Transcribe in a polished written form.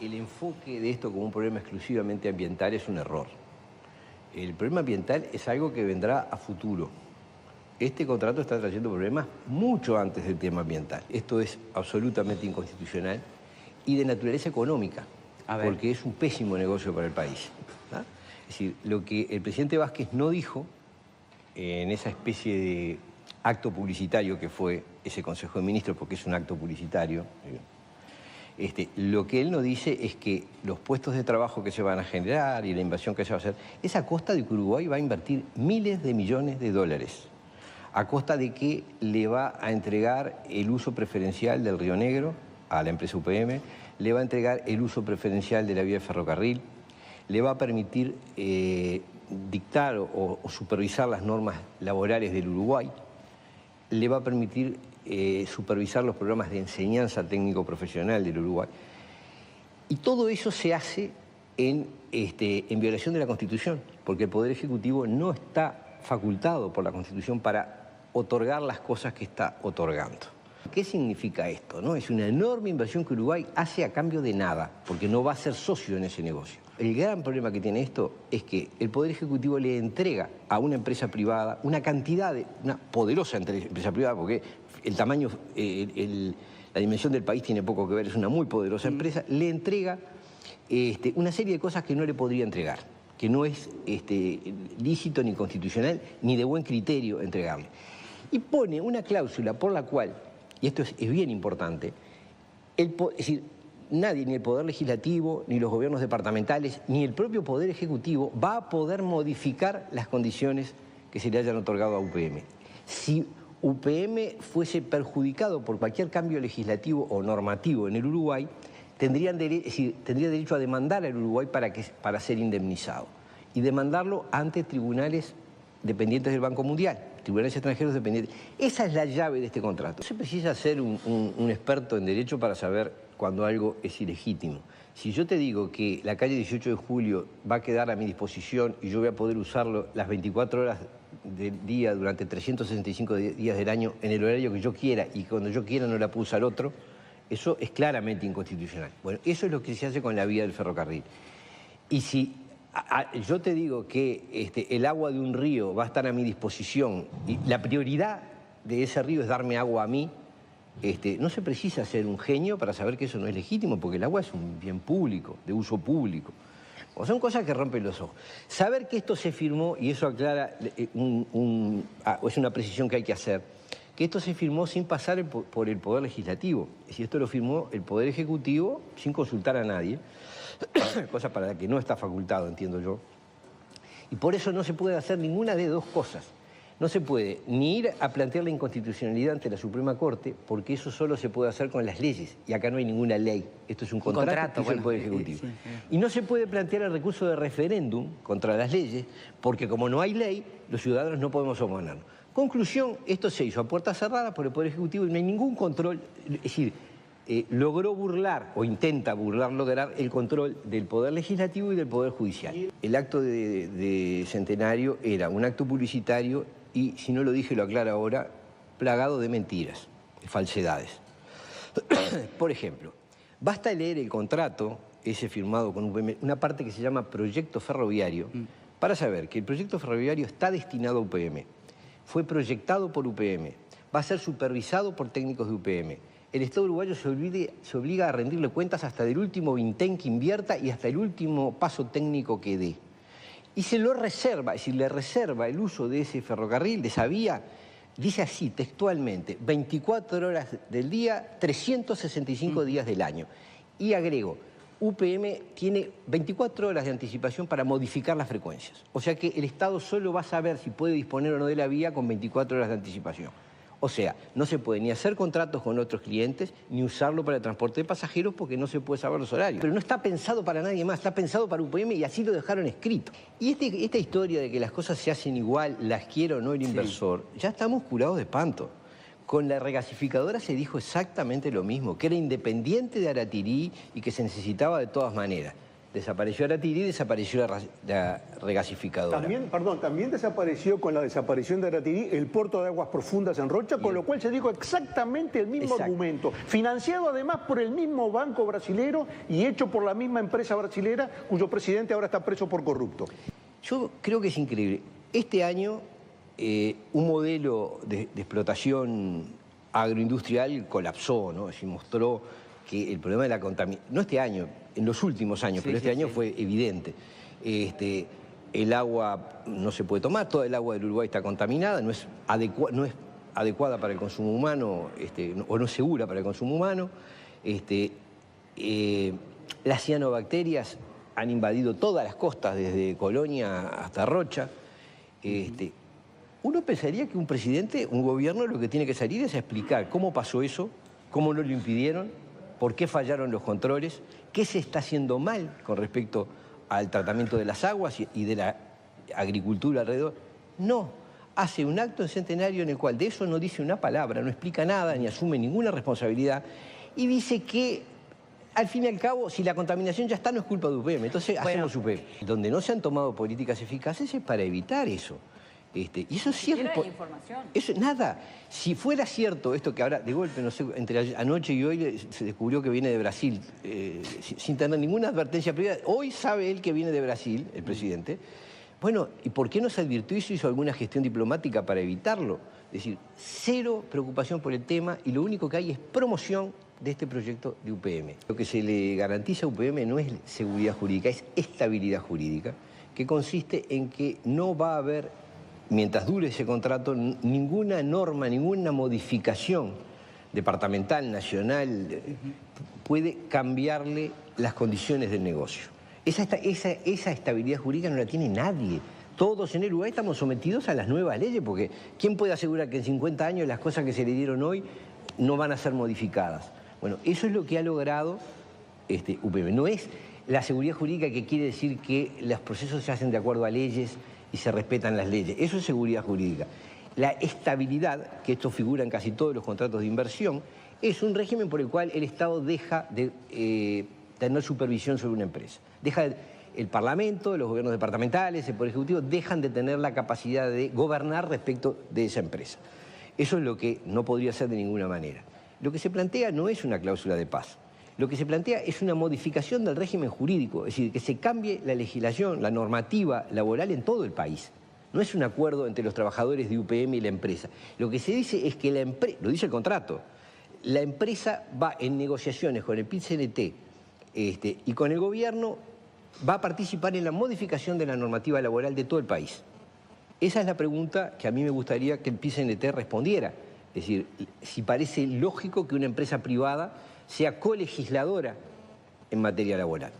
El enfoque de esto como un problema exclusivamente ambiental es un error. El problema ambiental es algo que vendrá a futuro. Este contrato está trayendo problemas mucho antes del tema ambiental. Esto es absolutamente inconstitucional y de naturaleza económica, porque es un pésimo negocio para el país, ¿no? Es decir, lo que el presidente Vázquez no dijo en esa especie de acto publicitario que fue ese Consejo de Ministros, porque es un acto publicitario, lo que él no dice es que los puestos de trabajo que se van a generar y la inversión que se va a hacer es a costa de que Uruguay va a invertir miles de millones de dólares, a costa de que le va a entregar el uso preferencial del Río Negro a la empresa UPM, le va a entregar el uso preferencial de la vía de ferrocarril, le va a permitir dictar o supervisar las normas laborales del Uruguay, le va a permitir supervisar los programas de enseñanza técnico-profesional del Uruguay. Y todo eso se hace en violación de la Constitución, porque el Poder Ejecutivo no está facultado por la Constitución para otorgar las cosas que está otorgando. ¿Qué significa esto, no? Es una enorme inversión que Uruguay hace a cambio de nada, porque no va a ser socio en ese negocio. El gran problema que tiene esto es que el Poder Ejecutivo le entrega a una empresa privada una poderosa empresa privada, porque el tamaño, la dimensión del país tiene poco que ver, es una muy poderosa empresa, le entrega una serie de cosas que no le podría entregar, que no es lícito ni constitucional ni de buen criterio entregarle. Y pone una cláusula por la cual, y esto es bien importante, es decir, nadie, ni el Poder Legislativo, ni los gobiernos departamentales, ni el propio Poder Ejecutivo va a poder modificar las condiciones que se le hayan otorgado a UPM. Si UPM fuese perjudicado por cualquier cambio legislativo o normativo en el Uruguay, tendría derecho a demandar al Uruguay para ser indemnizado y demandarlo ante tribunales dependientes del Banco Mundial, tribunales extranjeros dependientes. Esa es la llave de este contrato. No se precisa ser un experto en derecho para saber cuando algo es ilegítimo. Si yo te digo que la calle 18 de Julio va a quedar a mi disposición y yo voy a poder usarlo las 24 horas del día durante 365 días del año en el horario que yo quiera y cuando yo quiera no la puedo usar otro, eso es claramente inconstitucional. Bueno, eso es lo que se hace con la vía del ferrocarril. Y si yo te digo que el agua de un río va a estar a mi disposición y la prioridad de ese río es darme agua a mí, no se precisa ser un genio para saber que eso no es legítimo, porque el agua es un bien público, de uso público. O son cosas que rompen los ojos. Saber que esto se firmó, y eso aclara, es una precisión que hay que hacer, que esto se firmó sin pasar por el Poder Legislativo. Es decir, esto lo firmó el Poder Ejecutivo sin consultar a nadie, cosa para la que no está facultado, entiendo yo. Y por eso no se puede hacer ninguna de dos cosas. No se puede ni ir a plantear la inconstitucionalidad ante la Suprema Corte, porque eso solo se puede hacer con las leyes, y acá no hay ninguna ley. Esto es un contrato que hizo el Poder Ejecutivo. Sí. Y no se puede plantear el recurso de referéndum contra las leyes, porque como no hay ley, los ciudadanos no podemos oponernos. Conclusión, esto se hizo a puertas cerradas por el Poder Ejecutivo y no hay ningún control, es decir, logró burlar, o intenta lograr el control del Poder Legislativo y del Poder Judicial. El acto de centenario era un acto publicitario y, si no lo dije, lo aclaro ahora, plagado de mentiras, de falsedades. Por ejemplo, basta leer el contrato, ese firmado con UPM, una parte que se llama Proyecto Ferroviario, para saber que el proyecto ferroviario está destinado a UPM, fue proyectado por UPM, va a ser supervisado por técnicos de UPM. El Estado uruguayo se obliga a rendirle cuentas hasta del último vintén que invierta y hasta el último paso técnico que dé. Y se lo reserva, es decir, le reserva el uso de ese ferrocarril, de esa vía, dice así textualmente, 24 horas del día, 365 días del año. Y agrego, UPM tiene 24 horas de anticipación para modificar las frecuencias. O sea que el Estado solo va a saber si puede disponer o no de la vía con 24 horas de anticipación. O sea, no se puede ni hacer contratos con otros clientes, ni usarlo para el transporte de pasajeros porque no se puede saber los horarios. Pero no está pensado para nadie más, está pensado para UPM y así lo dejaron escrito. Y esta historia de que las cosas se hacen igual, las quiera o no el inversor, ya estamos curados de espanto. Con la regasificadora se dijo exactamente lo mismo, que era independiente de Aratirí y que se necesitaba de todas maneras. Desapareció Aratiri y desapareció la regasificadora. También desapareció con la desaparición de Aratiri el puerto de aguas profundas en Rocha, con lo cual se dijo exactamente el mismo argumento, financiado además por el mismo banco brasilero y hecho por la misma empresa brasilera cuyo presidente ahora está preso por corrupto. Yo creo que es increíble. Este año un modelo de explotación agroindustrial colapsó, ¿no? Es decir, mostró que el problema de la contaminación, no este año, en los últimos años, pero este año fue evidente. El agua no se puede tomar, toda el agua del Uruguay está contaminada, no es adecuada para el consumo humano, o no es segura para el consumo humano. Las cianobacterias han invadido todas las costas, desde Colonia hasta Rocha. Uno pensaría que un presidente, un gobierno, lo que tiene que salir es a explicar cómo pasó eso, cómo no lo impidieron, por qué fallaron los controles, qué se está haciendo mal con respecto al tratamiento de las aguas y de la agricultura alrededor. No, hace un acto en centenario en el cual de eso no dice una palabra, no explica nada, ni asume ninguna responsabilidad, y dice que, al fin y al cabo, si la contaminación ya está, no es culpa de UPM, entonces hacemos UPM. Donde no se han tomado políticas eficaces es para evitar eso. Y eso es cierto. Eso, nada. Si fuera cierto esto que ahora, de golpe, no sé, entre anoche y hoy se descubrió que viene de Brasil, sin tener ninguna advertencia previa, hoy sabe él que viene de Brasil, el presidente. Bueno, ¿y por qué no se advirtió y se hizo alguna gestión diplomática para evitarlo? Es decir, cero preocupación por el tema y lo único que hay es promoción de este proyecto de UPM. Lo que se le garantiza a UPM no es seguridad jurídica, es estabilidad jurídica, que consiste en que no va a haber, mientras dure ese contrato, ninguna norma, ninguna modificación departamental, nacional, puede cambiarle las condiciones del negocio. Esa estabilidad jurídica no la tiene nadie. Todos en el Uruguay estamos sometidos a las nuevas leyes, porque ¿quién puede asegurar que en 50 años las cosas que se le dieron hoy no van a ser modificadas? Bueno, eso es lo que ha logrado UPM. No es la seguridad jurídica que quiere decir que los procesos se hacen de acuerdo a leyes y se respetan las leyes. Eso es seguridad jurídica. La estabilidad, que esto figura en casi todos los contratos de inversión, es un régimen por el cual el Estado deja de tener supervisión sobre una empresa. El Parlamento, los gobiernos departamentales, el Poder Ejecutivo, dejan de tener la capacidad de gobernar respecto de esa empresa. Eso es lo que no podría ser de ninguna manera. Lo que se plantea no es una cláusula de paz. Lo que se plantea es una modificación del régimen jurídico, es decir, que se cambie la legislación, la normativa laboral en todo el país. No es un acuerdo entre los trabajadores de UPM y la empresa. Lo que se dice es que la empresa, lo dice el contrato, la empresa va en negociaciones con el PIT-CNT y con el gobierno, va a participar en la modificación de la normativa laboral de todo el país. Esa es la pregunta que a mí me gustaría que el PIT-CNT respondiera. Es decir, si parece lógico que una empresa privada sea colegisladora en materia laboral.